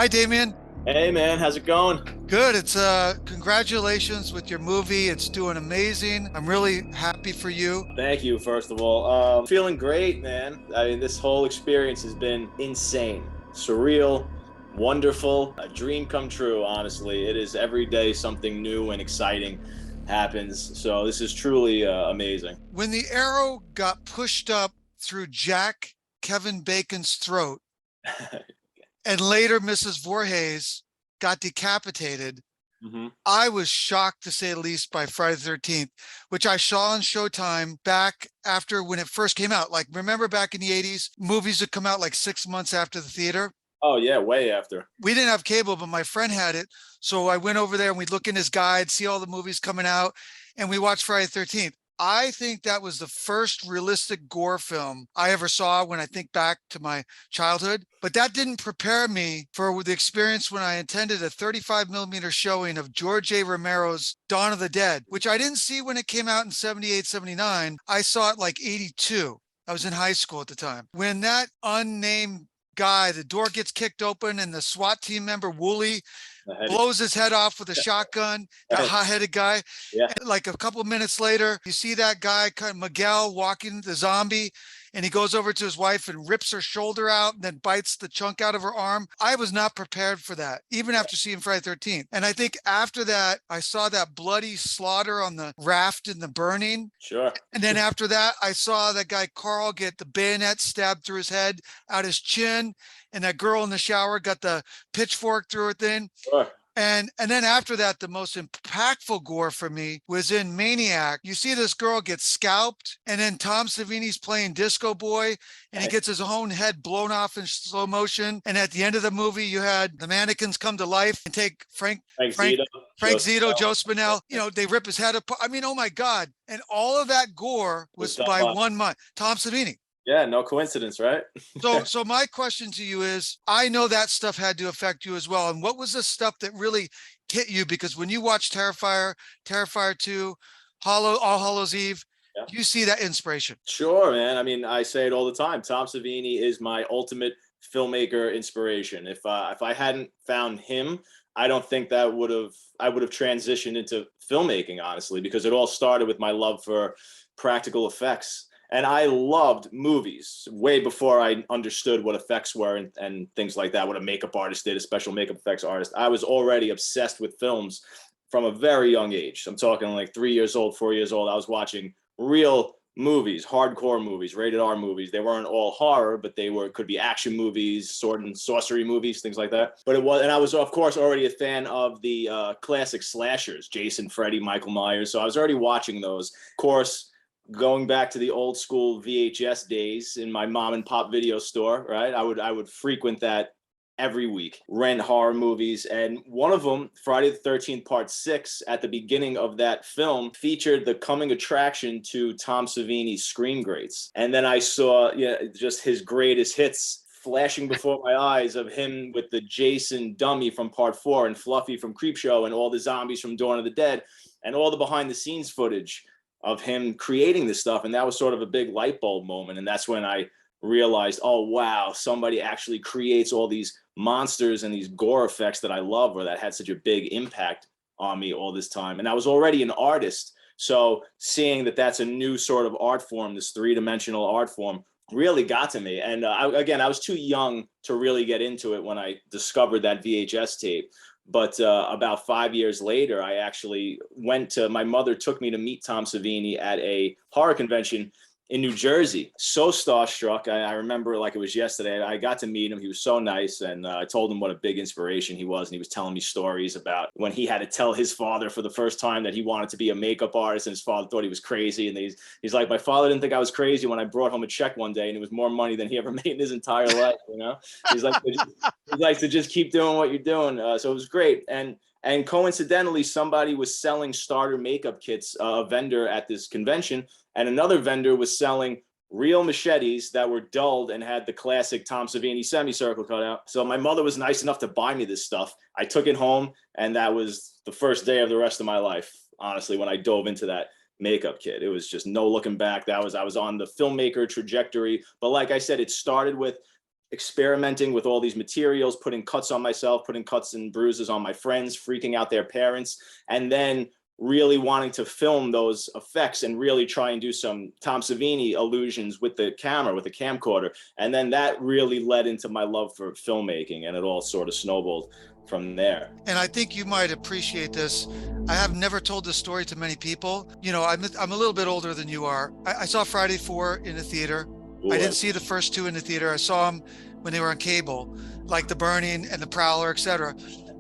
Hi, Damien. Hey man, how's it going? Good. It's congratulations with your movie. It's doing amazing. I'm really happy for you. Thank you, first of all. Feeling great, man. I mean, this whole experience has been insane, surreal, wonderful, a dream come true, honestly. It is every day something new and exciting happens. So this is truly amazing. When the arrow got pushed up through Jack Kevin Bacon's throat, and later Mrs. Voorhees got decapitated, hmm I was shocked to say the least by Friday the 13th, which I saw on Showtime back after when it first came out. Like, remember back in the 80s, movies would come out like 6 months after the theater? Oh yeah, way after. We didn't have cable, but my friend had it. So I went over there and we'd look in his guide, see all the movies coming out, and we watched Friday the 13th. I think that was the first realistic gore film I ever saw when I think back to my childhood. But that didn't prepare me for the experience when I attended a 35 millimeter showing of George A. Romero's Dawn of the Dead, which I didn't see when it came out in 78, 79. I saw it like 82. I was in high school at the time. When that unnamed guy, the door gets kicked open and the SWAT team member, Wooly, blows his head off with a shotgun, that hot-headed guy. Yeah. And like a couple of minutes later, you see that guy, kind of Miguel, walking the zombie, and he goes over to his wife and rips her shoulder out and then bites the chunk out of her arm. I was not prepared for that, even after seeing Friday the 13th. And I think after that, I saw that bloody slaughter on the raft in the burning. Sure. And then after that, I saw that guy Carl get the bayonet stabbed through his head, out his chin, and that girl in the shower got the pitchfork through her thing. Sure. And then after that, the most impactful gore for me was in Maniac. You see this girl get scalped, and then Tom Savini's playing Disco Boy, and he gets his own head blown off in slow motion. And at the end of the movie, you had the mannequins come to life and take Frank Zito, Frank Joseph Zito, Bell Joe Spinell. They rip his head apart. I mean, oh my God! And all of that gore was was done by by. 1 month. Tom Savini. Yeah, no coincidence, right? So my question to you is, I know that stuff had to affect you as well. And what was the stuff that really hit you? Because when you watch Terrifier, Terrifier 2, All Hallows Eve, Yeah. you see that inspiration. Sure, man. I mean, I say it all the time. Tom Savini is my ultimate filmmaker inspiration. If I hadn't found him, I don't think that I would have transitioned into filmmaking, honestly, because it all started with my love for practical effects. And I loved movies way before I understood what effects were and things like that, what a makeup artist did, a special makeup effects artist. I was already obsessed with films from a very young age. I'm talking like 3 years old, 4 years old. I was watching real movies, hardcore movies, rated R movies. They weren't all horror, but they could be action movies, sword and sorcery movies, things like that. But it was, and I was of course already a fan of the classic slashers, Jason, Freddy, Michael Myers. So I was already watching those. Of course, going back to the old school VHS days in my mom and pop video store, right? I would frequent that every week, rent horror movies. And one of them, Friday the 13th, Part 6, at the beginning of that film, featured the coming attraction to Tom Savini's screen greats. And then I saw just his greatest hits flashing before my eyes of him with the Jason dummy from Part 4 and Fluffy from Creepshow and all the zombies from Dawn of the Dead and all the behind the scenes footage of him creating this stuff. And that was sort of a big light bulb moment. And that's when I realized, oh, wow, somebody actually creates all these monsters and these gore effects that I love, or that had such a big impact on me all this time. And I was already an artist. So seeing that that's a new sort of art form, this three-dimensional art form, really got to me. And I was too young to really get into it when I discovered that VHS tape. But about 5 years later, I actually my mother took me to meet Tom Savini at a horror convention in New Jersey. So starstruck. I remember like it was yesterday. I got to meet him. He was so nice. And I told him what a big inspiration he was. And he was telling me stories about when he had to tell his father for the first time that he wanted to be a makeup artist, and his father thought he was crazy. And he's like, my father didn't think I was crazy when I brought home a check one day and it was more money than he ever made in his entire life. He's like to just keep doing what you're doing. So it was great. And coincidentally, somebody was selling starter makeup kits, a vendor at this convention, and another vendor was selling real machetes that were dulled and had the classic Tom Savini semicircle cut out. So my mother was nice enough to buy me this stuff. I took it home, and that was the first day of the rest of my life, honestly, when I dove into that makeup kit. It was just no looking back. I was on the filmmaker trajectory. But like I said, it started with experimenting with all these materials, putting cuts on myself, putting cuts and bruises on my friends, freaking out their parents, and then really wanting to film those effects and really try and do some Tom Savini illusions with the camera, with the camcorder. And then that really led into my love for filmmaking, and it all sort of snowballed from there. And I think you might appreciate this. I have never told this story to many people. You know, I'm a little bit older than you are. I saw Friday 4 in the theater. Ooh, I didn't see the first two in the theater. I saw them when they were on cable, like The Burning and The Prowler, etc.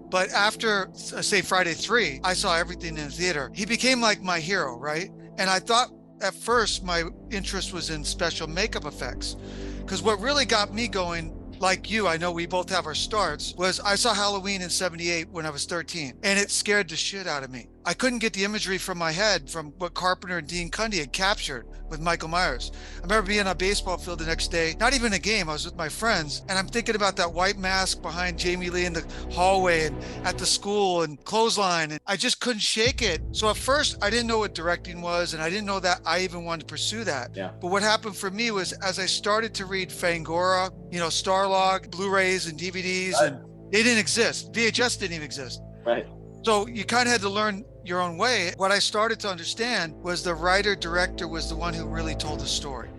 But after, say, Friday 3, I saw everything in the theater. He became like my hero, right? And I thought at first my interest was in special makeup effects. Because what really got me going, like you, I know we both have our starts, was I saw Halloween in 78 when I was 13, and it scared the shit out of me. I couldn't get the imagery from my head from what Carpenter and Dean Cundy had captured with Michael Myers. I remember being on a baseball field the next day, not even a game, I was with my friends, and I'm thinking about that white mask behind Jamie Lee in the hallway and at the school and clothesline, and I just couldn't shake it. So at first, I didn't know what directing was, and I didn't know that I even wanted to pursue that. Yeah. But what happened for me was as I started to read Fangora, you know, Starlog, Blu-rays and DVDs, Right. and they didn't exist. VHS didn't even exist. Right. So you kind of had to learn your own way. What I started to understand was the writer director was the one who really told the story,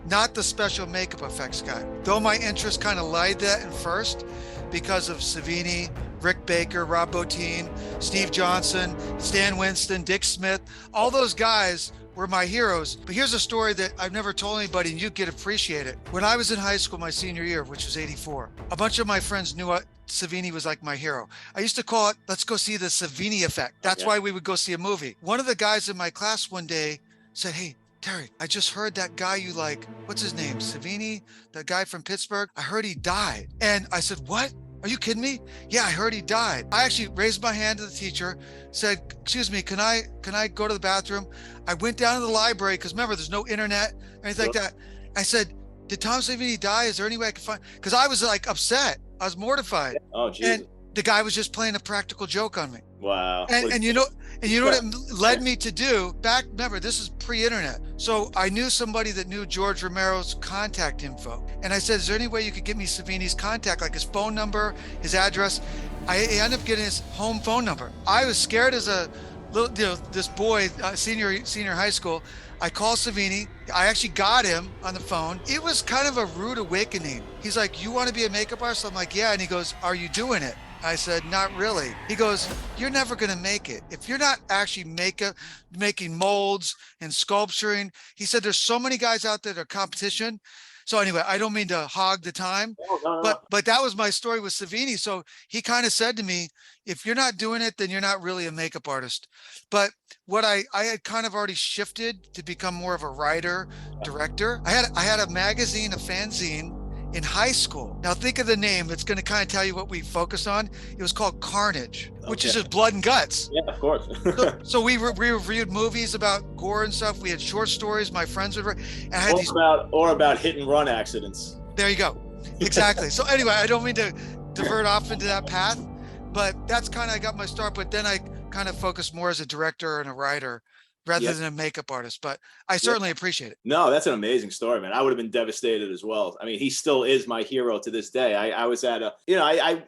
not the special makeup effects guy. Though my interest kind of lied that at first because of Savini, Rick Baker, Rob Bottin, Steve Johnson, Stan Winston, Dick Smith, all those guys were my heroes. But here's a story that I've never told anybody, and you could appreciate it. When I was in high school, my senior year, which was 84, a bunch of my friends knew Savini was like my hero. I used to call it, let's go see the Savini effect. That's why we would go see a movie. One of the guys in my class one day said, hey, Terry, I just heard that guy you like, what's his name? Savini, the guy from Pittsburgh. I heard he died. And I said, what? Are you kidding me? Yeah, I heard he died. I actually raised my hand to the teacher, said, excuse me, can I go to the bathroom? I went down to the library, because remember, there's no internet or anything like that. I said, did Tom Savini die? Is there any way I could find? Because I was like upset. I was mortified. Oh, Jesus. And the guy was just playing a practical joke on me. Wow. And you know what it led me to do back, remember, this is pre-internet. So I knew somebody that knew George Romero's contact info. And I said, is there any way you could get me Savini's contact, like his phone number, his address? I ended up getting his home phone number. I was scared as a little, you know, this boy, senior high school. I called Savini. I actually got him on the phone. It was kind of a rude awakening. He's like, you want to be a makeup artist? I'm like, yeah. And he goes, are you doing it? I said, not really. He goes, you're never going to make it. If you're not actually making molds and sculpturing. He said, there's so many guys out there that are competition. So anyway, I don't mean to hog the time, but that was my story with Savini. So he kind of said to me, if you're not doing it, then you're not really a makeup artist. But what I had kind of already shifted to become more of a writer, director. I had a magazine, a fanzine in high school. Now think of the name. It's going to kind of tell you what we focused on. It was called Carnage, which is just blood and guts. Yeah, of course. so we reviewed movies about gore and stuff. We had short stories. My friends would, and I had about hit and run accidents. There you go. Exactly. So anyway, I don't mean to divert off into that path, but that's kind of, I got my start, but then I kind of focused more as a director and a writer rather than a makeup artist, but I certainly appreciate it. No, that's an amazing story, man. I would have been devastated as well. I mean, he still is my hero to this day. I was at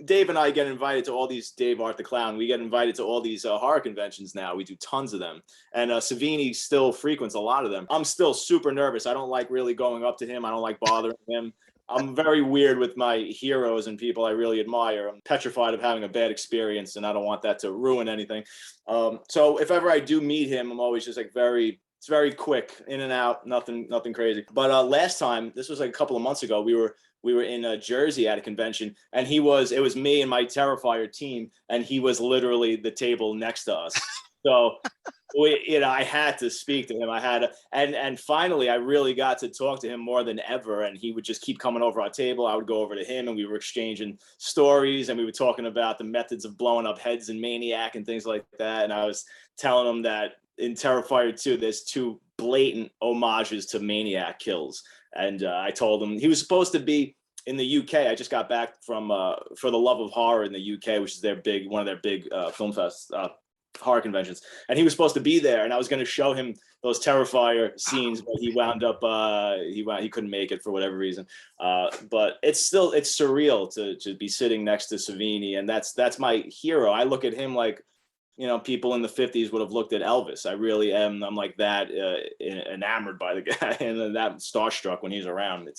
Dave and I get invited to all these, Dave Art the Clown, we get invited to all these horror conventions now. We do tons of them. And Savini still frequents a lot of them. I'm still super nervous. I don't like really going up to him. I don't like bothering him. I'm very weird with my heroes and people I really admire. I'm petrified of having a bad experience, and I don't want that to ruin anything. So if ever I do meet him, I'm always just like it's very quick, in and out, nothing crazy. But last time, this was like a couple of months ago, we were in Jersey at a convention, and it was me and my Terrifier team, and he was literally the table next to us. So I had to speak to him. And finally, I really got to talk to him more than ever. And he would just keep coming over our table. I would go over to him, and we were exchanging stories, and we were talking about the methods of blowing up heads in Maniac and things like that. And I was telling him that in Terrifier 2, there's 2 blatant homages to Maniac kills. And I told him he was supposed to be in the UK. I just got back from For the Love of Horror in the UK, which is one of their big film fests. horror conventions, and he was supposed to be there, and I was going to show him those Terrifier scenes, but he wound up he couldn't make it for whatever reason. But it's surreal to be sitting next to Savini, and that's my hero. I look at him like, you know, people in the 50s would have looked at Elvis. I really am. I'm like that enamored by the guy and that starstruck when he's around.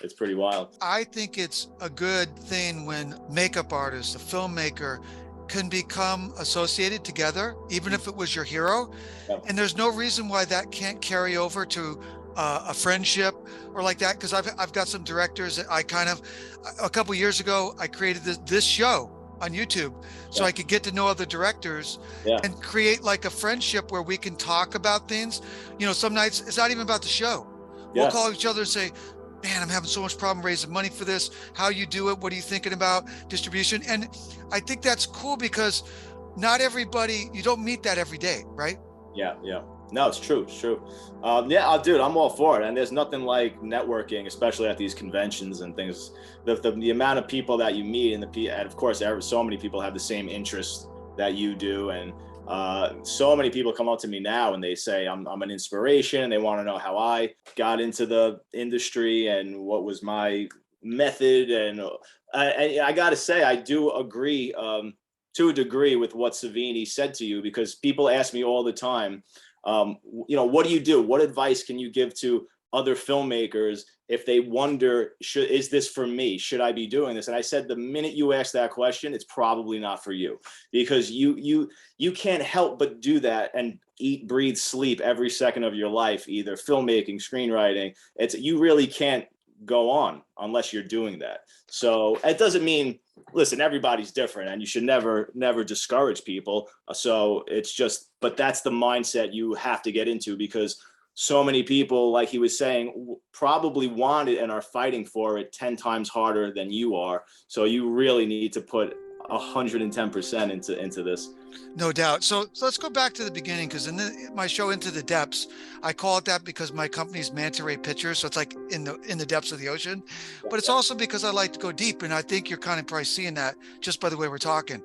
It's pretty wild. I think it's a good thing when makeup artists, a filmmaker, can become associated together, even if it was your hero. Yep. And there's no reason why that can't carry over to a friendship or like that. Because I've got some directors that I kind of, a couple years ago, I created this show on YouTube so I could get to know other directors and create like a friendship where we can talk about things. You know, some nights it's not even about the show. We'll call each other and say, man, I'm having so much problem raising money for this. How you do it? What are you thinking about distribution? And I think that's cool because not everybody, you don't meet that every day, right? Yeah. No, it's true. Dude, I'm all for it. And there's nothing like networking, especially at these conventions and things. The amount of people that you meet, and of course, so many people have the same interests that you do. And so many people come up to me now and they say I'm an inspiration, and they want to know how I got into the industry and what was my method. And I got to say, I do agree to a degree with what Savini said to you, because people ask me all the time, you know, what do you do? What advice can you give to other filmmakers if they wonder, is this for me? Should I be doing this? And I said, the minute you ask that question, it's probably not for you, because you can't help but do that and eat, breathe, sleep every second of your life, either filmmaking, screenwriting. You really can't go on unless you're doing that. So it doesn't mean, listen, everybody's different, and you should never discourage people. So it's just, but that's the mindset you have to get into, because so many people, like he was saying, probably want it and are fighting for it 10 times harder than you are. So you really need to put 110% into this. No doubt. So let's go back to the beginning, because in my show Into the Depths, I call it that because my company's Manta Ray Pictures, so it's like in the depths of the ocean. But it's also because I like to go deep, and I think you're kind of probably seeing that just by the way we're talking.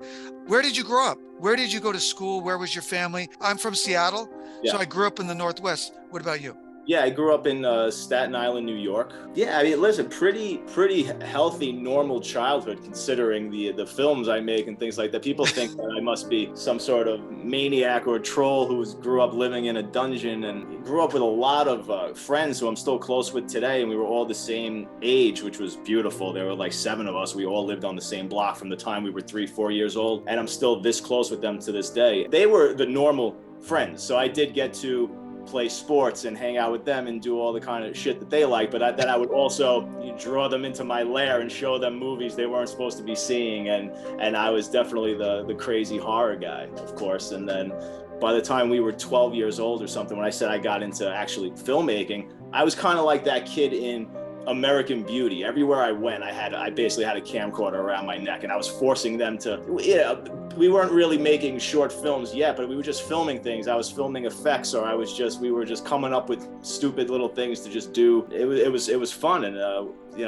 Where did you grow up? Where did you go to school? Where was your family? I'm from Seattle, so I grew up in the Northwest. What about you? Yeah, I grew up in Staten Island, New York. Yeah, I mean, listen, pretty healthy, normal childhood considering the films I make and things like that. People think that I must be some sort of maniac or troll who grew up living in a dungeon, and grew up with a lot of friends who I'm still close with today, and we were all the same age, which was beautiful. There were like 7 of us. We all lived on the same block from the time we were 3-4 years old, and I'm still this close with them to this day. They were the normal friends, so I did get to play sports and hang out with them and do all the kind of shit that they like, but then I would also draw them into my lair and show them movies they weren't supposed to be seeing, and I was definitely the crazy horror guy, of course. And then by the time we were 12 years old or something, when I said I got into actually filmmaking, I was kind of like that kid in American Beauty. Everywhere I went, I basically had a camcorder around my neck, and I was forcing them to, we weren't really making short films yet, but we were just filming things. I was filming effects, or we were just coming up with stupid little things to just do. It was fun, and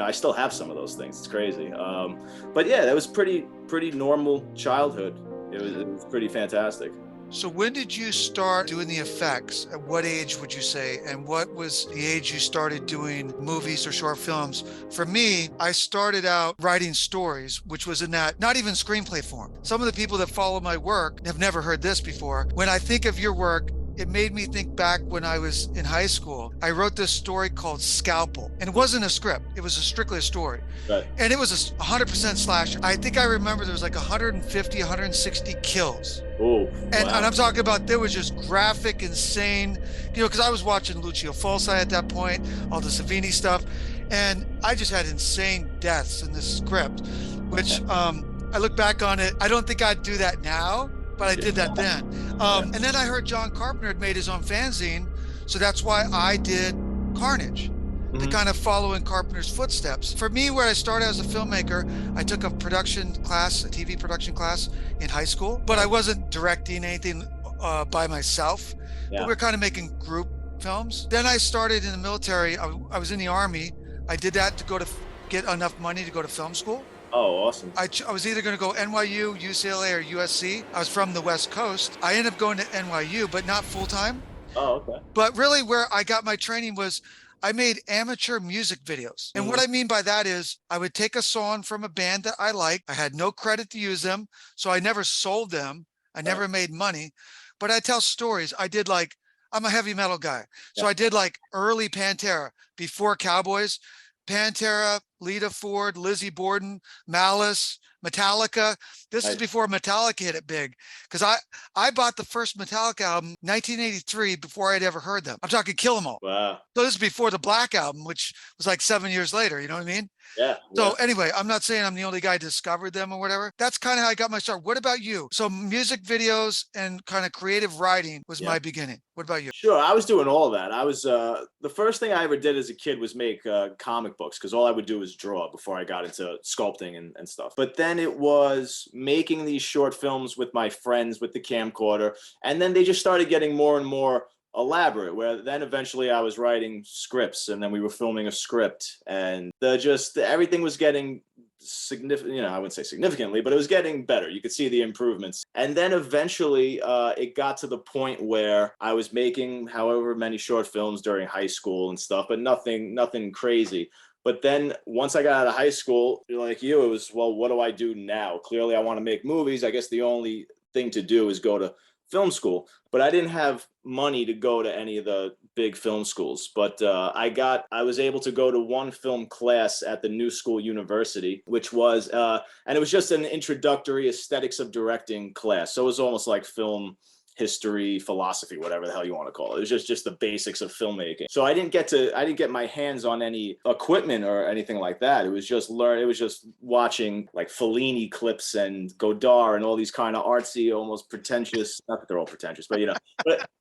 I still have some of those things. It's crazy. But yeah, that was pretty normal childhood. It was pretty fantastic. So when did you start doing the effects? At what age would you say? And what was the age you started doing movies or short films? For me, I started out writing stories, which was in that, not even screenplay form. Some of the people that follow my work have never heard this before. When I think of your work, it made me think back when I was in high school. I wrote this story called Scalpel, and it wasn't a script. It was strictly a story. Right. And it was a 100% slasher. I think I remember there was like 150, 160 kills. Oh, and I'm talking about, there was just graphic, insane, because I was watching Lucio Fulci at that point, all the Savini stuff, and I just had insane deaths in this script, which I look back on it, I don't think I'd do that now, but I did that then. And then I heard John Carpenter had made his own fanzine, so that's why I did Carnage, to kind of follow in Carpenter's footsteps. For me, where I started as a filmmaker, I took a production class, a TV production class in high school, but I wasn't directing anything by myself. But we were kind of making group films. Then I started in the military. I was in the Army. I did that to get enough money to go to film school. Oh, awesome. I was either going to go NYU, UCLA, or USC. I was from the West Coast. I ended up going to NYU, but not full time. Oh, okay. But really, where I got my training was I made amateur music videos. And what Hmm. I mean by that is I would take a song from a band that I liked. I had no credit to use them. So I never sold them. I Right. never made money, but I tell stories. I did like, I'm a heavy metal guy. So Yeah. I did like early Pantera before Cowboys, Pantera, Lita Ford, Lizzie Borden, Malice, Metallica. This is Nice. before Metallica hit it big because I bought the first Metallica album 1983 before I'd ever heard them. I'm talking Kill 'Em All. Wow. So this is before the Black album, which was like 7 years later. You know what I mean? Yeah. So Yeah. anyway, I'm not saying I'm the only guy who discovered them or whatever. That's kind of how I got my start. What about you? So music videos and kind of creative writing was Yeah. my beginning. What about you? Sure, I was doing all that. I was the first thing I ever did as a kid was make comic books because all I would do was draw before I got into sculpting and stuff. But then it was making these short films with my friends with the camcorder, and then they just started getting more and more elaborate. Where then eventually I was writing scripts, and then we were filming a script, and everything was getting significant, I wouldn't say significantly, but it was getting better. You could see the improvements. And then eventually it got to the point where I was making however many short films during high school and stuff, but nothing crazy. But then once I got out of high school, like you, it was, well, what do I do now? Clearly I want to make movies. I guess the only thing to do is go to film school, but I didn't have money to go to any of the big film schools. But I was able to go to one film class at the New School University, which was, and it was just an introductory aesthetics of directing class. So it was almost like film history, philosophy, whatever the hell you want to call it. It was just the basics of filmmaking. So I didn't get my hands on any equipment or anything like that. It was just watching like Fellini clips and Godard and all these kind of artsy, almost pretentious, not that they're all pretentious, but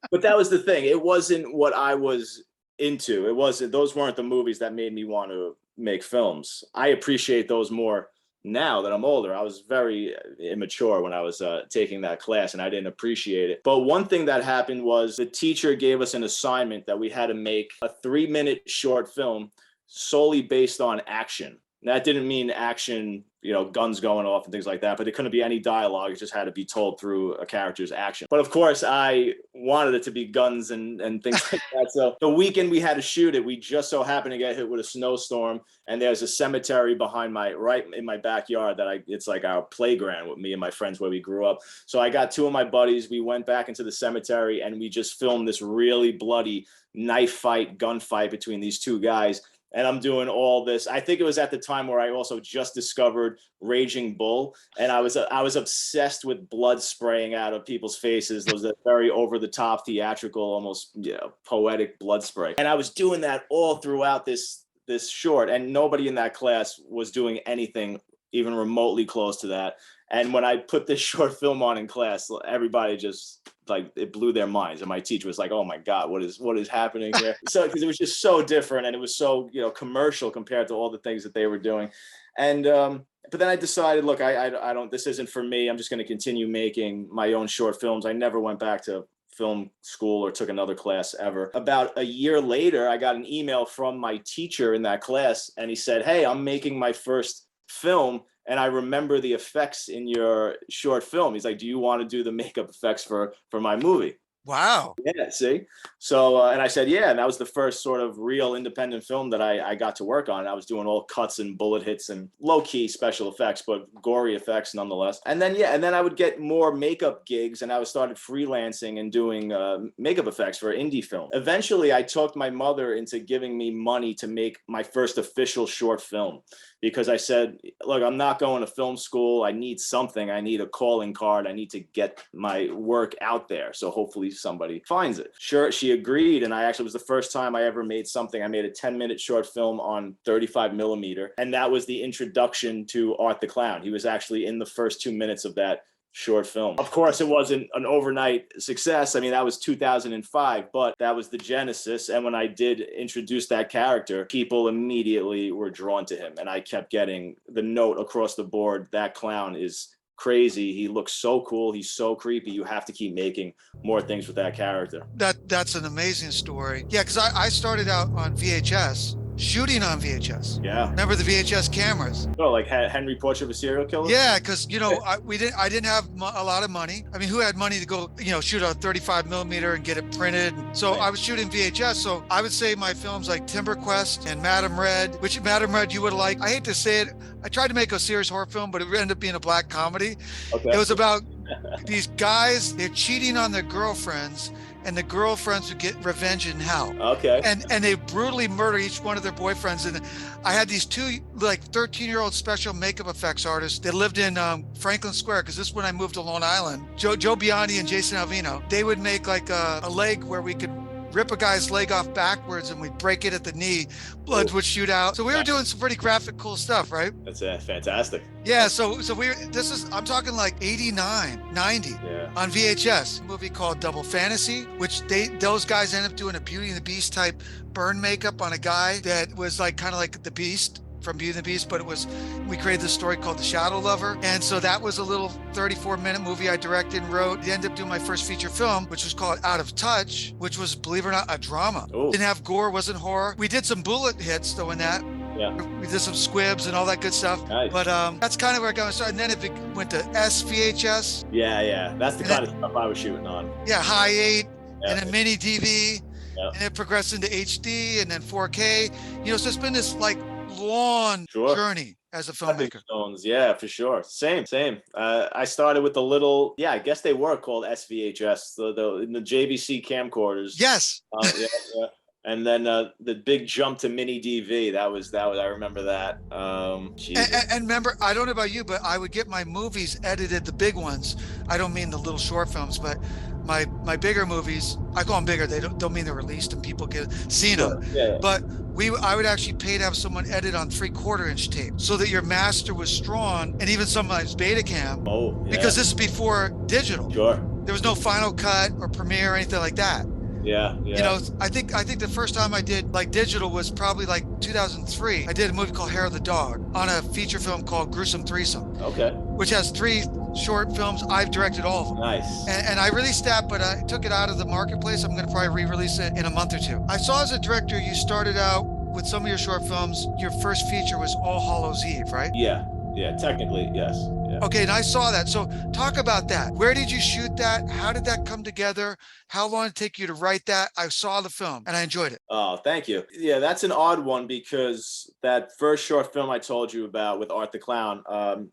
but that was the thing. It wasn't what I was into. Those weren't the movies that made me want to make films. I appreciate those more now that I'm older. I was very immature when I was taking that class, and I didn't appreciate it. But one thing that happened was the teacher gave us an assignment that we had to make a 3-minute short film solely based on action. That didn't mean action, guns going off and things like that, but it couldn't be any dialogue. It just had to be told through a character's action. But of course, I wanted it to be guns and things like that. So the weekend we had to shoot it, we just so happened to get hit with a snowstorm, and there's a cemetery right in my backyard it's like our playground with me and my friends where we grew up. So I got 2 of my buddies. We went back into the cemetery and we just filmed this really bloody knife fight, gunfight between these 2 guys. And I'm doing all this. I think it was at the time where I also just discovered Raging Bull, and I was obsessed with blood spraying out of people's faces. Those are very over the top, theatrical, almost poetic blood spray. And I was doing that all throughout this short, and nobody in that class was doing anything even remotely close to that. And when I put this short film on in class, everybody just like it blew their minds, and my teacher was like, "Oh my God, what is happening here?" So because it was just so different, and it was so commercial compared to all the things that they were doing, and but then I decided, look, I don't, this isn't for me. I'm just going to continue making my own short films. I never went back to film school or took another class ever. About a year later, I got an email from my teacher in that class, and he said, "Hey, I'm making my first film, and I remember the effects in your short film." He's like, "Do you want to do the makeup effects for my movie?" Wow. Yeah, see? So, and I said, yeah, and that was the first sort of real independent film that I got to work on. I was doing all cuts and bullet hits and low-key special effects, but gory effects nonetheless. And then I would get more makeup gigs, and I started freelancing and doing makeup effects for indie film. Eventually, I talked my mother into giving me money to make my first official short film, because I said, look, I'm not going to film school. I need something. I need a calling card. I need to get my work out there. So hopefully somebody finds it. Sure, she agreed. And it was the first time I ever made something. I made a 10-minute short film on 35 millimeter. And that was the introduction to Art the Clown. He was actually in the first 2 minutes of that short film. Of course, it wasn't an overnight success. I mean, that was 2005, but that was the genesis. And when I did introduce that character, people immediately were drawn to him. And I kept getting the note across the board, that clown is crazy. He looks so cool. He's so creepy. You have to keep making more things with that character. That's an amazing story. Yeah, because I started out on VHS. shooting on VHS. Yeah. Remember the VHS cameras? Oh, like Henry Portrait of a Serial Killer? Yeah, because I didn't have a lot of money. I mean, who had money to go shoot a 35 millimeter and get it printed? So Right. I was shooting VHS. So I would say my films like Timber Quest and Madam Red, which Madam Red you would like. I hate to say it, I tried to make a serious horror film, but it ended up being a black comedy. It Okay. was about these guys, they're cheating on their girlfriends, and the girlfriends would get revenge in hell. Okay. And they brutally murder each one of their boyfriends. And I had these two like 13-year-old special makeup effects artists that lived in Franklin Square, because this is when I moved to Long Island. Joe Biondi and Jason Alvino. They would make like a leg where we could rip a guy's leg off backwards and we'd break it at the knee. Blood would shoot out. So we were doing some pretty graphic, cool stuff, right? That's fantastic. Yeah, so I'm talking like 89, 90 on VHS. A movie called Double Fantasy, which those guys ended up doing a Beauty and the Beast type burn makeup on a guy that was like kind of like the Beast from Beauty and the Beast, but we created this story called The Shadow Lover. And so that was a little 34-minute movie I directed and wrote. I ended up doing my first feature film, which was called Out of Touch, which was, believe it or not, a drama. Ooh. Didn't have gore, wasn't horror. We did some bullet hits though in that. Yeah. We did some squibs and all that good stuff. Nice. But that's kind of where I got started. And then it went to SVHS. Yeah. That's the kind of stuff I was shooting on. Yeah, high 8, Yeah. and then mini DV, Yeah. and it progressed into HD and then 4K. So it's been this like long journey as a filmmaker. Stones, yeah, for sure. Same. I started with the little, I guess they were called SVHS, the JVC camcorders. Yes. Yeah. And then the big jump to mini DV. That was I remember that. And remember, I don't know about you, but I would get my movies edited, the big ones. I don't mean the little short films, but my bigger movies, I call them bigger. They don't mean they're released and people get seen them. Yeah. But I would actually pay to have someone edit on 3/4 inch tape so that your master was strong, and even sometimes Betacam. Oh, yeah. Because this is before digital. Sure. There was no Final Cut or Premiere or anything like that. Yeah. I think the first time I did like digital was probably like 2003. I did a movie called Hair of the Dog on a feature film called Gruesome Threesome. Okay. Which has 3 short films. I've directed all of them. Nice. And I released that, but I took it out of the marketplace. I'm going to probably re-release it in a month or 2. I saw as a director, you started out with some of your short films. Your first feature was All Hallows Eve, right? Yeah, technically, yes. Yeah. Okay, and I saw that. So talk about that. Where did you shoot that? How did that come together? How long did it take you to write that? I saw the film and I enjoyed it. Oh, thank you. Yeah, that's an odd one because that first short film I told you about with Art the Clown,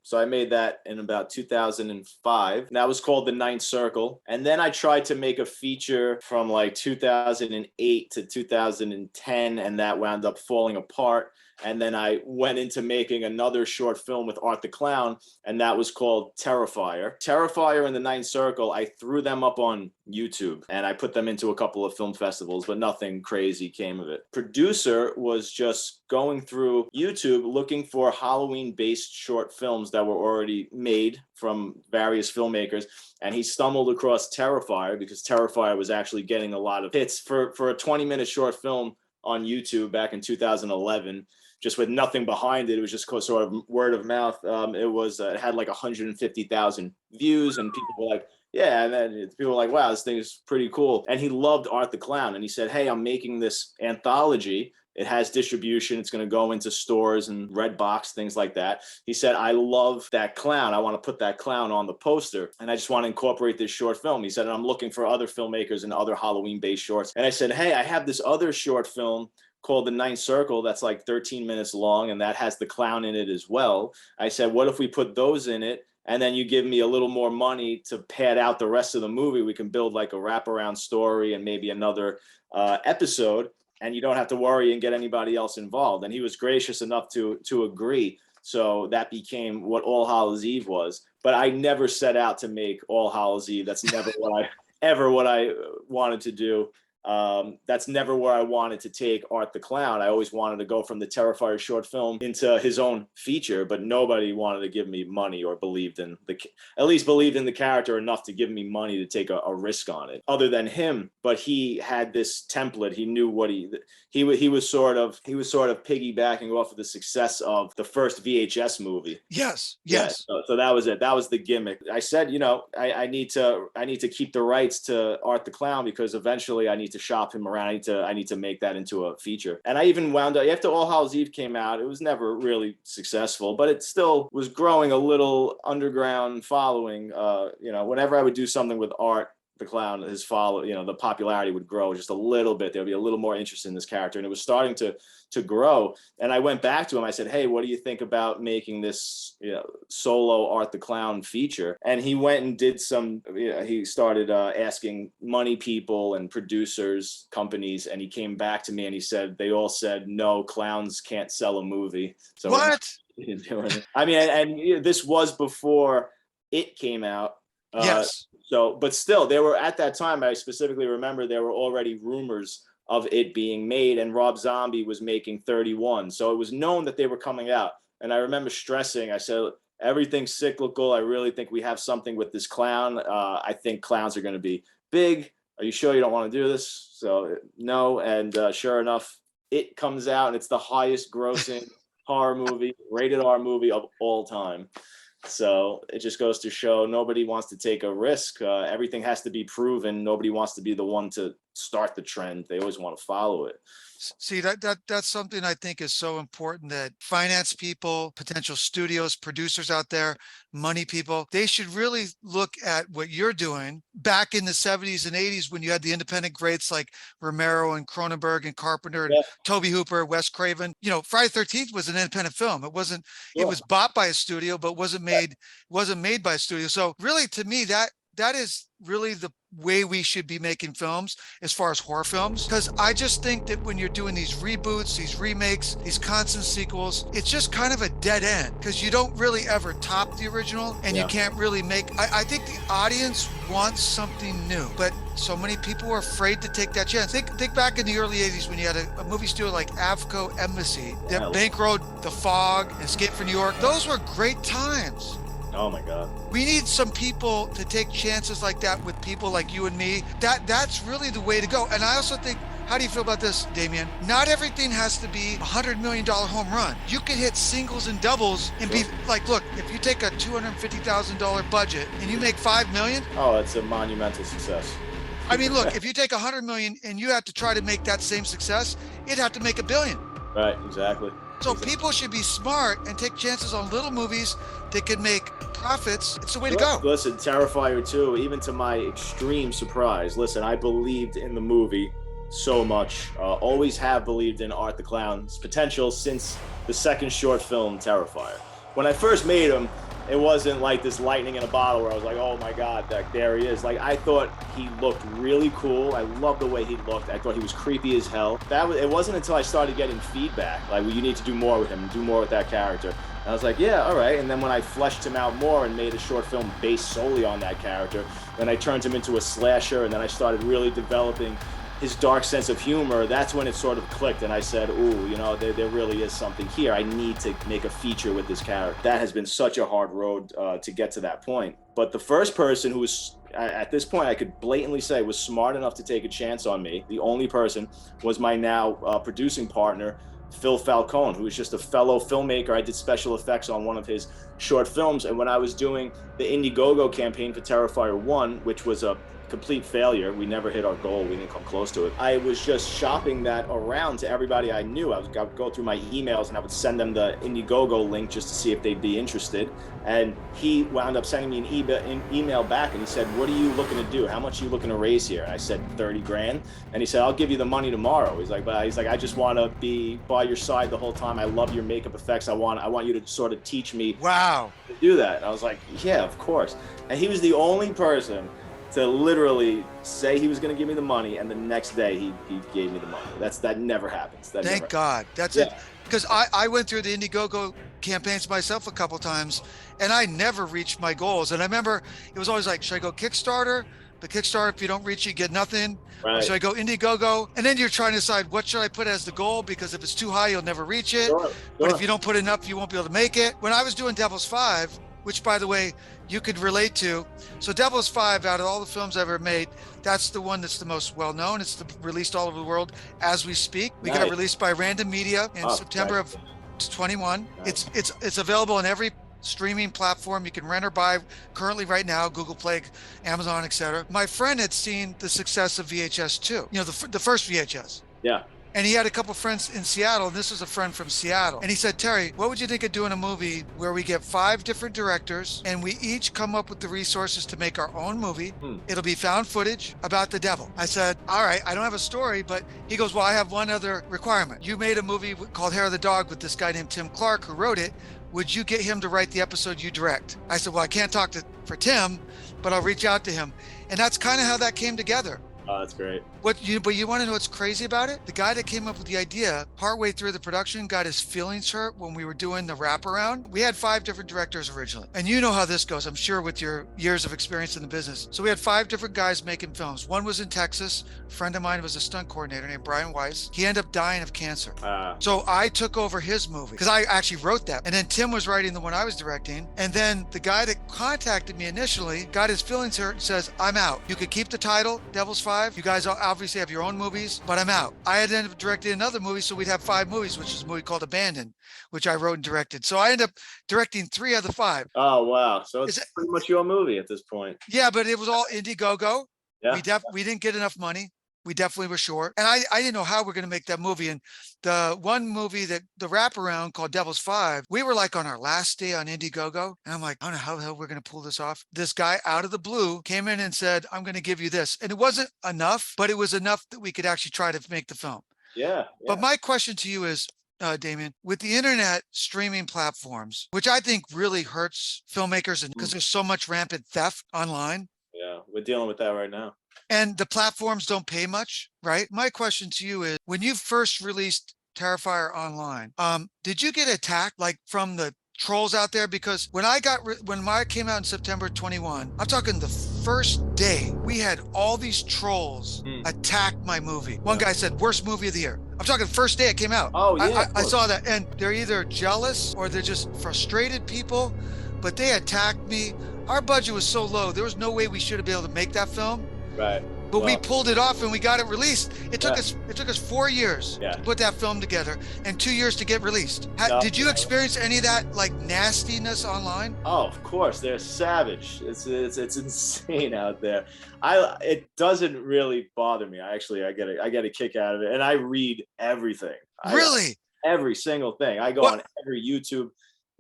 so I made that in about 2005. And that was called The Ninth Circle. And then I tried to make a feature from like 2008 to 2010, and that wound up falling apart. And then I went into making another short film with Art the Clown, and that was called Terrifier. Terrifier and The Ninth Circle, I threw them up on YouTube, and I put them into a couple of film festivals, but nothing crazy came of it. Producer was just going through YouTube looking for Halloween-based short films that were already made from various filmmakers, and he stumbled across Terrifier because Terrifier was actually getting a lot of hits for a 20-minute short film on YouTube back in 2011. Just with nothing behind it. It was just sort of word of mouth. It had like 150,000 views, and people were like, yeah. And then people were like, wow, this thing is pretty cool. And he loved Art the Clown. And he said, hey, I'm making this anthology. It has distribution. It's going to go into stores and Redbox, things like that. He said, I love that clown. I want to put that clown on the poster. And I just want to incorporate this short film. He said, and I'm looking for other filmmakers and other Halloween-based shorts. And I said, hey, I have this other short film called The Ninth Circle that's like 13 minutes long, and that has the clown in it as well. I said, what if we put those in it, and then you give me a little more money to pad out the rest of the movie? We can build like a wraparound story and maybe another episode, and you don't have to worry and get anybody else involved. And he was gracious enough to agree. So that became what All Hallows Eve was. But I never set out to make All Hallows Eve. That's never what I wanted to do. That's never where I wanted to take Art the Clown. I always wanted to go from the Terrifier short film into his own feature, but nobody wanted to give me money or at least believed in the character enough to give me money to take a risk on it, other than him. But he had this template. He knew what he was sort of piggybacking off of the success of the first VHS movie. Yes. Yeah, so that was it. That was the gimmick. I said, I need to keep the rights to Art the Clown because eventually I need to shop him around. I need to make that into a feature. And I even wound up, after All Hallows Eve came out, it was never really successful, but it still was growing a little underground following. Whenever I would do something with Art the Clown, his the popularity would grow just a little bit. There'd be a little more interest in this character, and it was starting to grow. And I went back to him. I said, "Hey, what do you think about making this solo Art the Clown feature?" And he went and did some. He started asking money people and producers, companies, and he came back to me and he said they all said no, clowns can't sell a movie. So what? Doing it. I mean, and this was before it came out. Yes. So, but still, there were at that time. I specifically remember there were already rumors of it being made, and Rob Zombie was making 31. So it was known that they were coming out. And I remember stressing, I said, everything's cyclical. I really think we have something with this clown. I think clowns are going to be big. Are you sure you don't want to do this? So no. And sure enough, it comes out and it's the highest grossing horror movie, rated R movie of all time. So it just goes to show nobody wants to take a risk. Everything has to be proven. Nobody wants to be the one to start the trend. They always want to follow it. See, that's something I think is so important, that finance people, potential studios, producers out there, money people, they should really look at what you're doing back in the 70s and 80s when you had the independent greats like Romero and Cronenberg and Carpenter and Tobe Hooper, Wes Craven. Friday the 13th was an independent film. It wasn't, it was bought by a studio, but wasn't made by a studio. So really, to me, that is really the way we should be making films as far as horror films. Because I just think that when you're doing these reboots, these remakes, these constant sequels, it's just kind of a dead end, because you don't really ever top the original, and you can't really make, I think the audience wants something new, but so many people are afraid to take that chance. Think back in the early 80s when you had a movie studio like Avco Embassy that bankrolled The Fog, Escape from New York. Those were great times. Oh my God. We need some people to take chances like that with people like you and me. That's really the way to go. And I also think, how do you feel about this, Damien? Not everything has to be $100 million home run. You can hit singles and doubles and be like, look, if you take a $250,000 budget and you make $5 million. Oh, it's a monumental success. I mean, look, if you take $100 million and you have to try to make that same success, you'd have to make $1 billion. Right, exactly. So people should be smart and take chances on little movies that can make profits. It's the way to go. Listen, Terrifier 2, even to my extreme surprise, I believed in the movie so much. Always have believed in Art the Clown's potential since the second short film, Terrifier. When I first made him, it wasn't like this lightning in a bottle where I was like, oh my God, there he is. Like, I thought he looked really cool. I loved the way he looked. I thought he was creepy as hell. It wasn't until I started getting feedback, like, well, you need to do more with him, do more with that character. And I was like, yeah, all right. And then when I fleshed him out more and made a short film based solely on that character, then I turned him into a slasher, and then I started really developing his dark sense of humor. That's when it sort of clicked, and I said, ooh, there really is something here. I need to make a feature with this character. That has been such a hard road to get to that point. But the first person who was, at this point, I could blatantly say was smart enough to take a chance on me, the only person, was my now producing partner, Phil Falcone, who is just a fellow filmmaker. I did special effects on one of his short films, and when I was doing the Indiegogo campaign for Terrifier 1, which was a complete failure, we never hit our goal, we didn't come close to it, I was just shopping that around to everybody I knew. I would go through my emails and I would send them the Indiegogo link just to see if they'd be interested, and he wound up sending me an email back, and he said, what are you looking to do? How much are you looking to raise here? And I said, 30 grand. And he said, I'll give you the money tomorrow. He's like, I just want to be by your side the whole time. I love your makeup effects. I want you to sort of teach me to do that. And I was like, yeah, of course. And he was the only person to literally say he was going to give me the money, and the next day he gave me the money. That never happens. Thank God. That's it. Because I went through the Indiegogo campaigns myself a couple times, and I never reached my goals. And I remember it was always like, should I go Kickstarter? The Kickstarter, if you don't reach it, you get nothing. Right. Should I go Indiegogo? And then you're trying to decide, what should I put as the goal? Because if it's too high, you'll never reach it. Sure. But if you don't put enough, you won't be able to make it. When I was doing Devil's 5, which, by the way, you could relate to. So Devil's 5, out of all the films I've ever made, that's the one that's the most well-known. It's released all over the world as we speak. We got released by Random Media in September of 21. Nice. It's available in every streaming platform. You can rent or buy currently right now, Google Play, Amazon, etc. My friend had seen the success of VHS too, the first VHS. Yeah. And he had a couple friends in Seattle, and this was a friend from Seattle. And he said, Terry, what would you think of doing a movie where we get 5 different directors and we each come up with the resources to make our own movie? It'll be found footage about the devil. I said, all right, I don't have a story, but he goes, well, I have one other requirement. You made a movie called Hair of the Dog with this guy named Tim Clark who wrote it. Would you get him to write the episode you direct? I said, well, I can't talk for Tim, but I'll reach out to him. And that's kind of how that came together. Oh, that's great. But you want to know what's crazy about it? The guy that came up with the idea, partway through the production, got his feelings hurt when we were doing the wraparound. We had 5 different directors originally. And you know how this goes, I'm sure, with your years of experience in the business. So we had 5 different guys making films. One was in Texas. A friend of mine was a stunt coordinator named Brian Weiss. He ended up dying of cancer. So I took over his movie because I actually wrote that. And then Tim was writing the one I was directing. And then the guy that contacted me initially got his feelings hurt and says, I'm out. You could keep the title, Devil's 5. You guys obviously have your own movies, but I'm out. I had ended up directing another movie, so we'd have 5 movies, which is a movie called Abandoned, which I wrote and directed. So I ended up directing 3 of the 5. Oh, wow. So it's pretty much your movie at this point. Yeah, but it was all Indiegogo. Yeah. We didn't get enough money. We definitely were short. And I didn't know how we're going to make that movie. And the one movie that the wraparound called Devil's 5, we were like on our last day on Indiegogo. And I'm like, I don't know how the hell we're going to pull this off. This guy out of the blue came in and said, I'm going to give you this. And it wasn't enough, but it was enough that we could actually try to make the film. Yeah. But my question to you is, Damien, with the internet streaming platforms, which I think really hurts filmmakers because there's so much rampant theft online. Yeah, we're dealing with that right now. And the platforms don't pay much, right? My question to you is, when you first released Terrifier online, did you get attacked like from the trolls out there? Because when mine came out in September 21, I'm talking the first day, we had all these trolls attack my movie. One guy said, worst movie of the year. I'm talking first day it came out. Oh, yeah. I saw that. And they're either jealous or they're just frustrated people, but they attacked me. Our budget was so low, there was no way we should have been able to make that film. Right. But we pulled it off and we got it released. It took us 4 years to put that film together and 2 years to get released. Did you experience any of that like nastiness online? Oh, of course. They're savage. It's insane out there. It doesn't really bother me. I get a kick out of it, and I read everything. Really? Every single thing. I go on every YouTube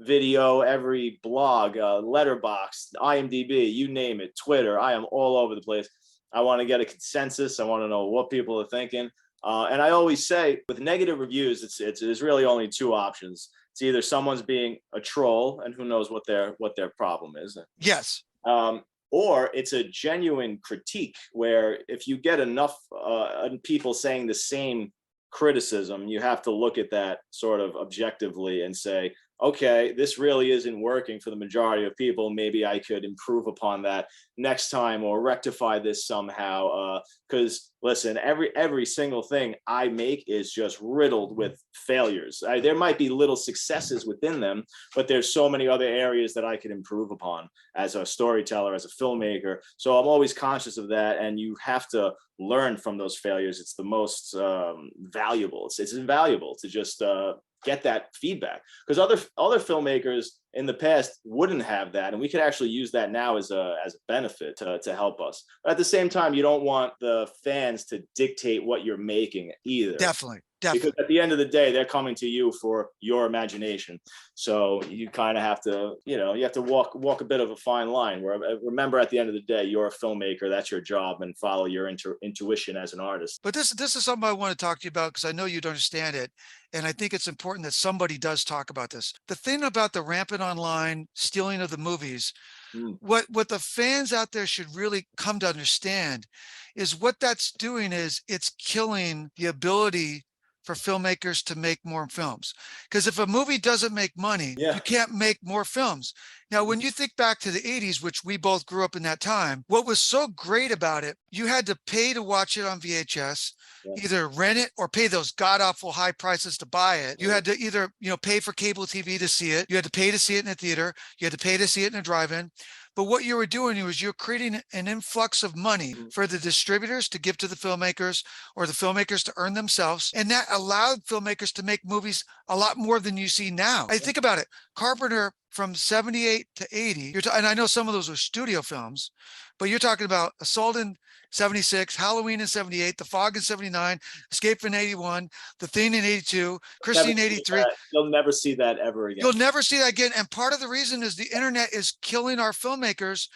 video, every blog, Letterboxd, IMDb, you name it, Twitter. I am all over the place. I want to get a consensus. I want to know what people are thinking. And I always say with negative reviews, it's really only 2 options. It's either someone's being a troll and who knows what their problem is. Yes. Or it's a genuine critique where if you get enough people saying the same criticism, you have to look at that sort of objectively and say, okay, this really isn't working for the majority of people. Maybe I could improve upon that next time or rectify this somehow. Because listen, every single thing I make is just riddled with failures. There might be little successes within them, but there's so many other areas that I could improve upon as a storyteller, as a filmmaker. So I'm always conscious of that, and you have to learn from those failures. It's the most valuable. It's invaluable to just get that feedback, because other filmmakers in the past wouldn't have that, and we could actually use that now as a benefit to help us. But at the same time, you don't want the fans to dictate what you're making either. Definitely. Because at the end of the day, they're coming to you for your imagination. So you kind of have to, you have to walk a bit of a fine line. Where remember, at the end of the day, you're a filmmaker. That's your job, and follow your intuition as an artist. But this is something I want to talk to you about because I know you'd understand it. And I think it's important that somebody does talk about this. The thing about the rampant online stealing of the movies, what the fans out there should really come to understand is what that's doing is it's killing the ability for filmmakers to make more films. Because if a movie doesn't make money, you can't make more films. Now, when you think back to the 80s, which we both grew up in that time, what was so great about it, you had to pay to watch it on VHS, either rent it or pay those god-awful high prices to buy it. You had to either, pay for cable TV to see it. You had to pay to see it in a theater. You had to pay to see it in a drive-in. But what you were doing was you're creating an influx of money for the distributors to give to the filmmakers or the filmmakers to earn themselves. And that allowed filmmakers to make movies a lot more than you see now. I think about it. Carpenter from 78 to 80, and I know some of those were studio films, but you're talking about Assault in 76, Halloween in 78, The Fog in 79, Escape in 81, The Thing in 82, Christine 83. You'll never see that ever again. You'll never see that again. And part of the reason is the internet is killing our filmmakers.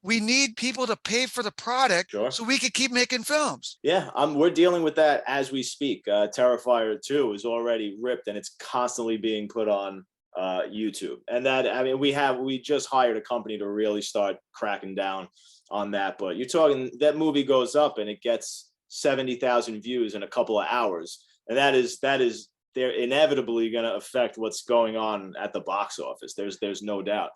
We need people to pay for the product so we can keep making films. Yeah, we're dealing with that as we speak. Terrifier 2 is already ripped and it's constantly being put on YouTube. And that, I mean, we just hired a company to really start cracking down on that. But you're talking, that movie goes up and it gets 70,000 views in a couple of hours. And that is they're inevitably going to affect what's going on at the box office. There's no doubt.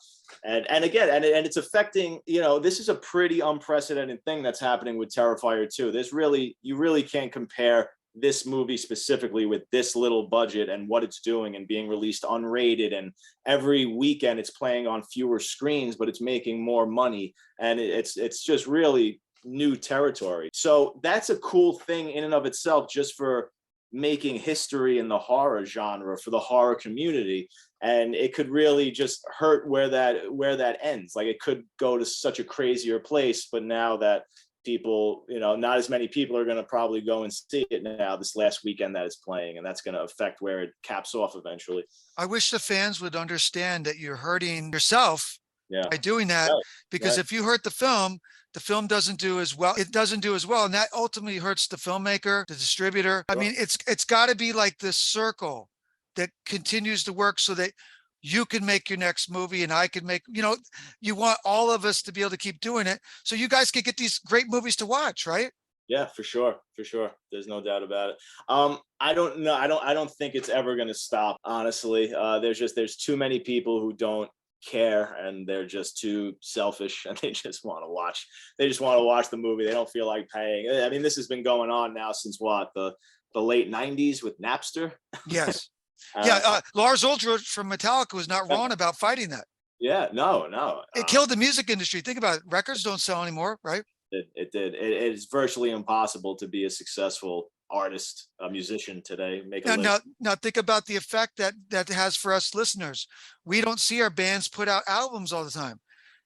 And again, and it's affecting, this is a pretty unprecedented thing that's happening with Terrifier 2. You really can't compare this movie specifically with this little budget and what it's doing and being released unrated, and every weekend it's playing on fewer screens, but it's making more money. And it's just really new territory. So that's a cool thing in and of itself, just for making history in the horror genre for the horror community. And it could really just hurt where that ends. Like, it could go to such a crazier place, but now that people, not as many people are going to probably go and see it now this last weekend that it's playing, and that's going to affect where it caps off eventually. I wish the fans would understand that you're hurting yourself by doing that, because if you hurt the film doesn't do as well. It doesn't do as well. And that ultimately hurts the filmmaker, the distributor. I mean, it's got to be like this circle that continues to work so that you can make your next movie and I can make, you want all of us to be able to keep doing it so you guys can get these great movies to watch, right? Yeah, for sure. There's no doubt about it. I don't know. I don't think it's ever going to stop, honestly. There's too many people who don't care, and they're just too selfish, and they just want to watch the movie. They don't feel like paying. I mean, this has been going on now since what, the late 90s with Napster. Yes. Lars Ulrich from Metallica was not wrong about fighting that. Yeah, no. It killed the music industry. Think about it. Records don't sell anymore, right? It did. It is virtually impossible to be a successful artist, a musician today. Now think about the effect that has for us listeners. We don't see our bands put out albums all the time.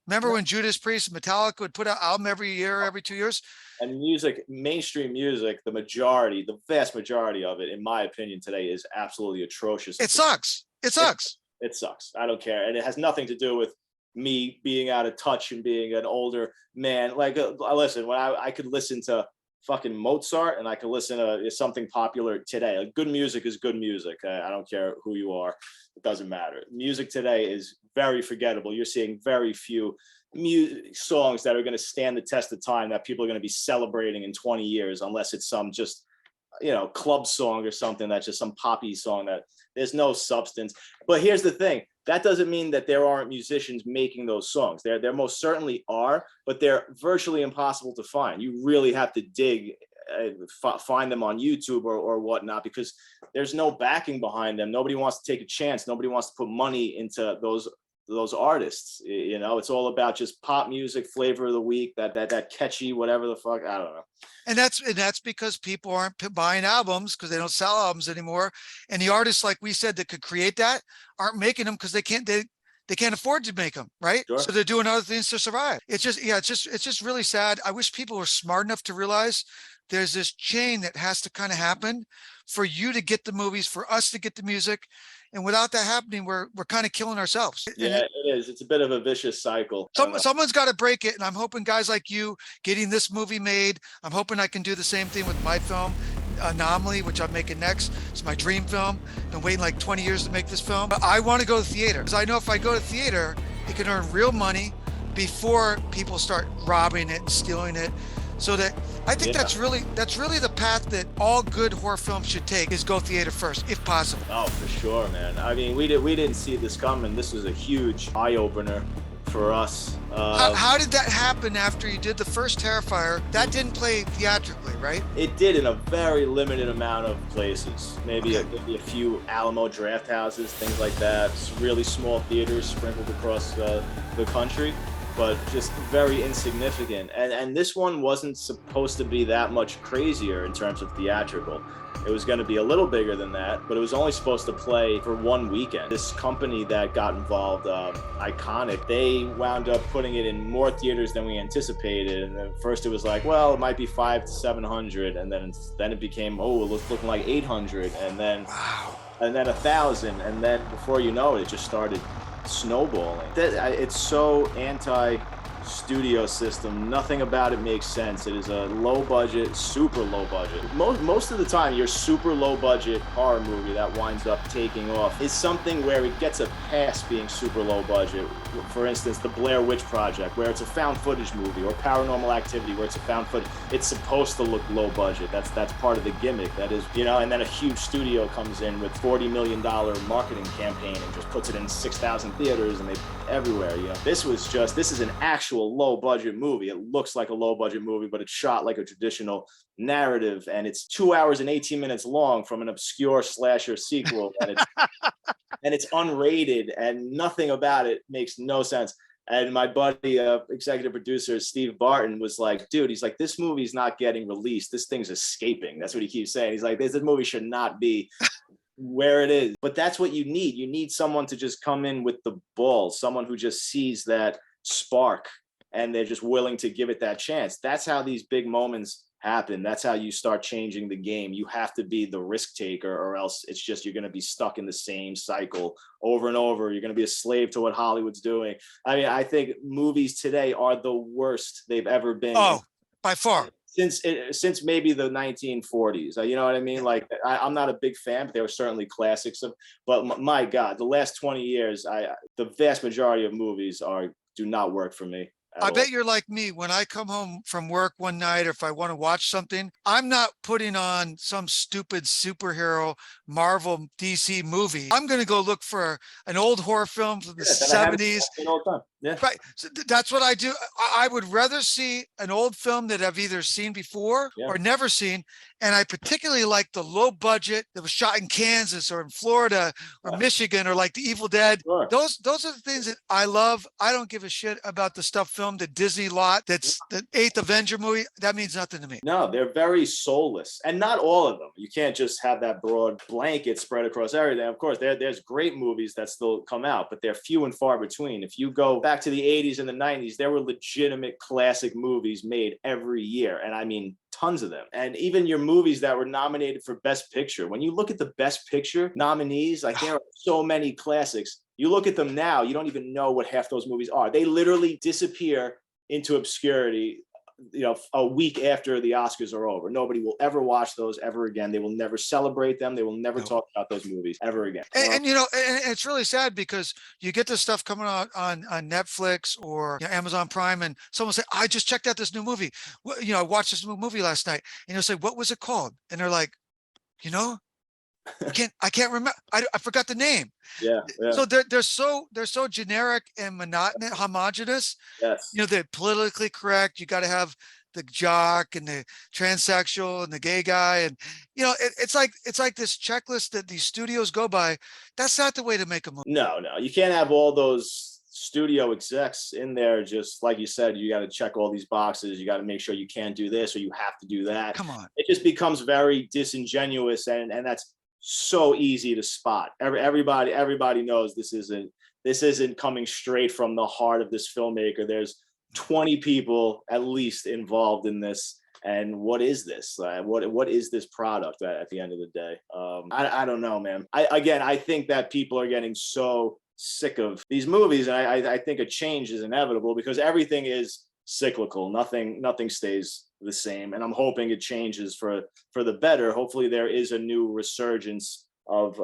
Remember when Judas Priest and Metallica would put out album every year, every 2 years? And music, mainstream music, the vast majority of it, in my opinion, today is absolutely atrocious. It sucks. It sucks. It sucks. I don't care. And it has nothing to do with me being out of touch and being an older man. Like, listen, when I could listen to fucking Mozart and I could listen to something popular today. Like, good music is good music. I don't care who you are. It doesn't matter. Music today is very forgettable. You're seeing very few songs that are going to stand the test of time, that people are going to be celebrating in 20 years, unless it's some just, club song or something that's just some poppy song that there's no substance. But here's the thing. That doesn't mean that there aren't musicians making those songs. There most certainly are, but they're virtually impossible to find. You really have to dig, find them on YouTube or whatnot, because there's no backing behind them. Nobody wants to take a chance. Nobody wants to put money into those artists. It's all about just pop music, flavor of the week, that catchy whatever the fuck, I don't know. And that's because people aren't buying albums, because they don't sell albums anymore. And the artists, like we said, that could create that aren't making them because they can't afford to make them, right? Sure. So they're doing other things to survive. It's just really sad. I wish people were smart enough to realize there's this chain that has to kind of happen for you to get the movies, for us to get the music. And without that happening, we're kind of killing ourselves. Yeah, it is. It's a bit of a vicious cycle. Someone's got to break it. And I'm hoping guys like you getting this movie made, I'm hoping I can do the same thing with my film, Anomaly, which I'm making next. It's my dream film. Been waiting like 20 years to make this film. But I want to go to theater, because I know if I go to theater, it can earn real money before people start robbing it and stealing it. So that I think that's really the path that all good horror films should take, is go theater first, if possible. Oh, for sure, man. I mean, we didn't see this coming. This was a huge eye opener for us. How did that happen after you did the first Terrifier? That didn't play theatrically, right? It did, in a very limited amount of places. Maybe a few Alamo draft houses, things like that. Really small theaters sprinkled across the country. but just very insignificant. And this one wasn't supposed to be that much crazier in terms of theatrical. It was going to be a little bigger than that, but it was only supposed to play for one weekend. This company that got involved, Iconic, they wound up putting it in more theaters than we anticipated. And at first it was like, well, it might be 500 to 700, and then it became, oh, it was looking like 800, and then Wow. and then 1,000, and then before you know it, it just started snowballing. It's so anti-studio system. Nothing about it makes sense. It is a low budget, super low budget. Most of the time, your super low budget horror movie that winds up taking off is something where it gets a pass being super low budget. For instance, the Blair Witch Project, where it's a found footage movie, or Paranormal Activity, where it's a found footage. It's supposed to look low budget. That's part of the gimmick. That is, and then a huge studio comes in with $40 million marketing campaign and just puts it in 6,000 theaters and they everywhere. This is an actual low budget movie. It looks like a low budget movie, but it's shot like a traditional narrative, and it's 2 hours and 18 minutes long from an obscure slasher sequel, and it's unrated, and nothing about it makes no sense. And my buddy, executive producer Steve Barton, was like, dude, he's like, this movie's not getting released. This thing's escaping. That's what he keeps saying. He's like, this movie should not be where it is. But that's what you need. You need someone to just come in with the balls, someone who just sees that spark and they're just willing to give it that chance. That's how these big moments happen. That's how you start changing the game. You have to be the risk taker, or else it's just, you're going to be stuck in the same cycle over and over. You're going to be a slave to what Hollywood's doing. I mean, I think movies today are the worst they've ever been. Oh, by far. Since maybe the 1940s. You know what I mean? Like, I'm not a big fan, but there were certainly classics but my God, the last 20 years, the vast majority of movies do not work for me. I bet you're like me. When I come home from work one night, or if I want to watch something, I'm not putting on some stupid superhero Marvel DC movie. I'm going to go look for an old horror film from the 70s. Yeah. Right. So that's what I do. I would rather see an old film that I've either seen before or never seen. And I particularly like the low budget that was shot in Kansas or in Florida or Michigan, or like The Evil Dead. Sure. Those are the things that I love. I don't give a shit about the stuff filmed at Disney lot. That's the 8th Avenger movie. That means nothing to me. No, they're very soulless, and not all of them. You can't just have that broad blanket spread across everything. Of course, there's great movies that still come out, but they're few and far between. If you go back to the 80s and the 90s, there were legitimate classic movies made every year. And I mean, tons of them. And even your movies that were nominated for Best Picture, when you look at the Best Picture nominees, like, there are so many classics. You look at them now, you don't even know what half those movies are. They literally disappear into obscurity, a week after the Oscars are over. Nobody will ever watch those ever again. They will never celebrate them. They will never talk about those movies ever again. And it's really sad, because you get this stuff coming out on Netflix or Amazon Prime, and someone say, I just checked out this new movie. I watched this new movie last night, and you'll say, what was it called? And they're like, I can't remember. I forgot the name. Yeah. So they're so generic and monotonous, homogenous. Yes. They're politically correct. You got to have the jock and the transsexual and the gay guy, and it's like this checklist that these studios go by. That's not the way to make a movie. No, you can't have all those studio execs in there. Just like you said, you got to check all these boxes. You got to make sure you can't do this or you have to do that. Come on. It just becomes very disingenuous, and that's so easy to spot. Everybody knows this isn't coming straight from the heart of this filmmaker. There's 20 people at least involved in this. And what is this? What is this product at the end of the day? I don't know, man. I think that people are getting so sick of these movies, and I think a change is inevitable, because everything is cyclical. Nothing stays the same, and I'm hoping it changes for the better. Hopefully there is a new resurgence of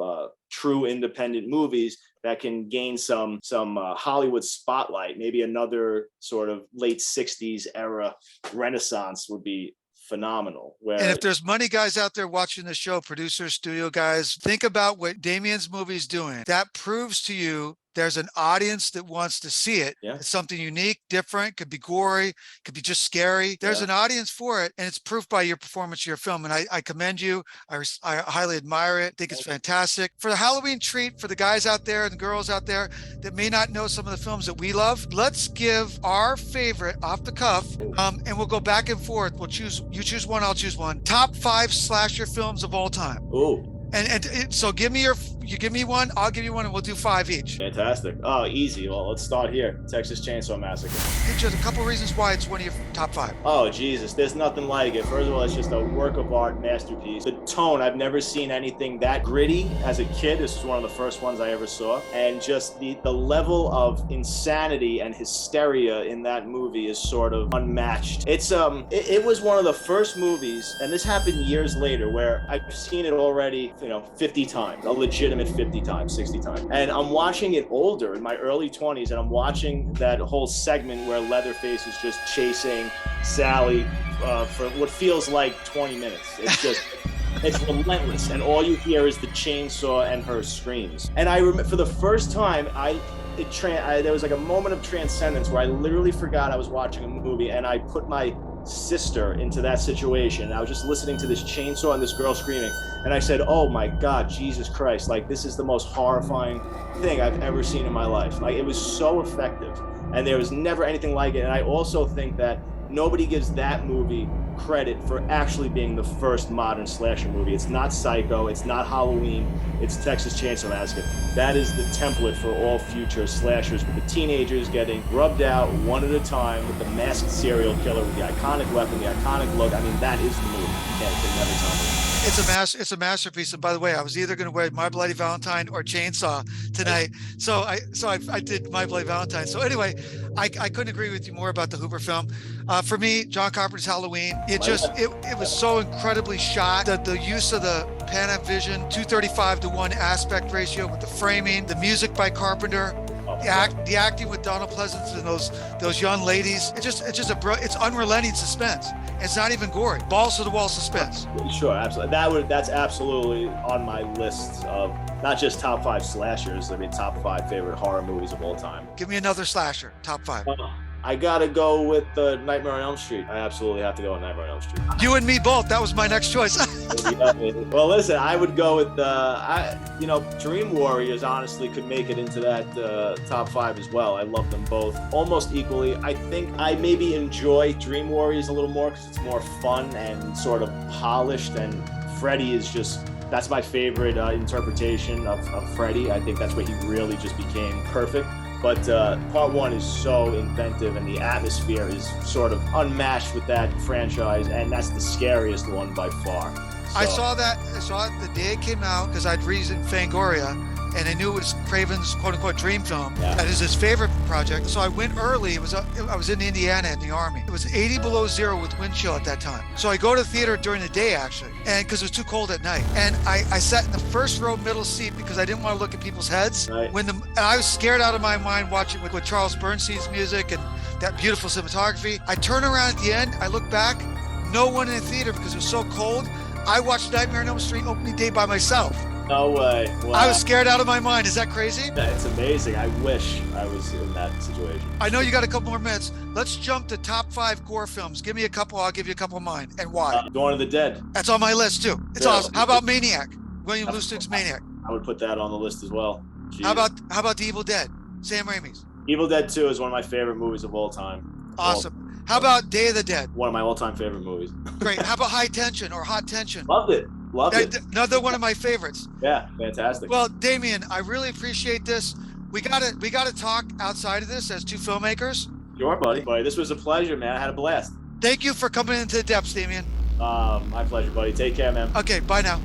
true independent movies that can gain some Hollywood spotlight. Maybe another sort of late 60s era renaissance would be phenomenal. And if there's money guys out there watching the show, producers, studio guys, think about what Damien's movie is doing. That proves to you there's an audience that wants to see it. Yeah. It's something unique, different, could be gory, could be just scary. There's an audience for it, and it's proof by your performance of your film. And I commend you. I highly admire it. I think it's fantastic. For the Halloween treat, for the guys out there and the girls out there that may not know some of the films that we love, let's give our favorite off the cuff, and we'll go back and forth. You choose one, I'll choose one. Top 5 slasher films of all time. Ooh. So give me one, I'll give you one, and we'll do 5 each. Fantastic. Oh, easy. Well, let's start here. Texas Chainsaw Massacre. It's just a couple reasons why it's one of your top 5. Oh, Jesus. There's nothing like it. First of all, it's just a work of art masterpiece. The tone, I've never seen anything that gritty as a kid. This was one of the first ones I ever saw. And just the level of insanity and hysteria in that movie is sort of unmatched. It was one of the first movies, and this happened years later, where I've seen it already, 50 times, a legitimate 50 times, 60 times. And I'm watching it older, in my early 20s, and I'm watching that whole segment where Leatherface is just chasing Sally for what feels like 20 minutes. It's just, it's relentless, and all you hear is the chainsaw and her screams. And I remember, for the first time, there was like a moment of transcendence where I literally forgot I was watching a movie, and I put my sister into that situation. I was just listening to this chainsaw and this girl screaming, and I said, oh my God, Jesus Christ, like, this is the most horrifying thing I've ever seen in my life. Like, it was so effective, and there was never anything like it. And I also think that nobody gives that movie credit for actually being the first modern slasher movie. It's not Psycho, it's not Halloween, it's Texas Chainsaw Massacre. That is the template for all future slashers, with the teenagers getting rubbed out one at a time, with the masked serial killer with the iconic weapon, the iconic look. I mean, that is the movie. You can never tell me. It's a masterpiece. And by the way, I was either going to wear My Bloody Valentine or Chainsaw tonight. So I did My Bloody Valentine. So anyway, I couldn't agree with you more about the Hooper film. For me, John Carpenter's Halloween, it was so incredibly shot. The use of the Panavision 235:1 aspect ratio with the framing, the music by Carpenter, the acting with Donald Pleasance and those young ladies. It's unrelenting suspense. It's not even gory. Balls to the wall suspense. Sure, absolutely. That's absolutely on my list of not just top 5 slashers. I mean, top 5 favorite horror movies of all time. Give me another slasher. Top 5. I gotta go with Nightmare on Elm Street. I absolutely have to go with Nightmare on Elm Street. You and me both. That was my next choice. Well, listen, I would go with Dream Warriors. Honestly, could make it into that top 5 as well. I love them both almost equally. I think I maybe enjoy Dream Warriors a little more because it's more fun and sort of polished. And Freddy is that's my favorite interpretation of Freddy. I think that's where he really just became perfect. But part 1 is so inventive, and the atmosphere is sort of unmatched with that franchise, and that's the scariest one by far. So. I saw it the day it came out because I'd read in Fangoria, and I knew it was Craven's quote-unquote dream film. Yeah. That is his favorite project. So I went early. I was in Indiana in the Army. It was 80 below zero with wind chill at that time. So I go to the theater during the day, actually, and because it was too cold at night. And I sat in the first row middle seat because I didn't want to look at people's heads. Right. And I was scared out of my mind watching with Charles Bernstein's music and that beautiful cinematography. I turn around at the end. I look back. No one in the theater because it was so cold. I watched Nightmare on Elm Street opening day by myself. No way. Wow. I was scared out of my mind. Is that crazy? It's amazing. I wish I was in that situation. I know you got a couple more minutes. Let's jump to top 5 gore films. Give me a couple. I'll give you a couple of mine. And why? Dawn of the Dead. That's on my list too. It's awesome. How about Maniac? William Lustig's Maniac. I would put that on the list as well. Jeez. How about The Evil Dead? Sam Raimi's. Evil Dead 2 is one of my favorite movies of all time. Awesome. How about Day of the Dead? One of my all-time favorite movies. Great. How about High Tension or Hot Tension? Loved it. Another one of my favorites. Yeah, fantastic. Well, Damien, I really appreciate this. We gotta talk outside of this as two filmmakers. Sure, buddy. This was a pleasure, man. I had a blast. Thank you for coming into the depths, Damien. My pleasure, buddy. Take care, man. Okay, bye now.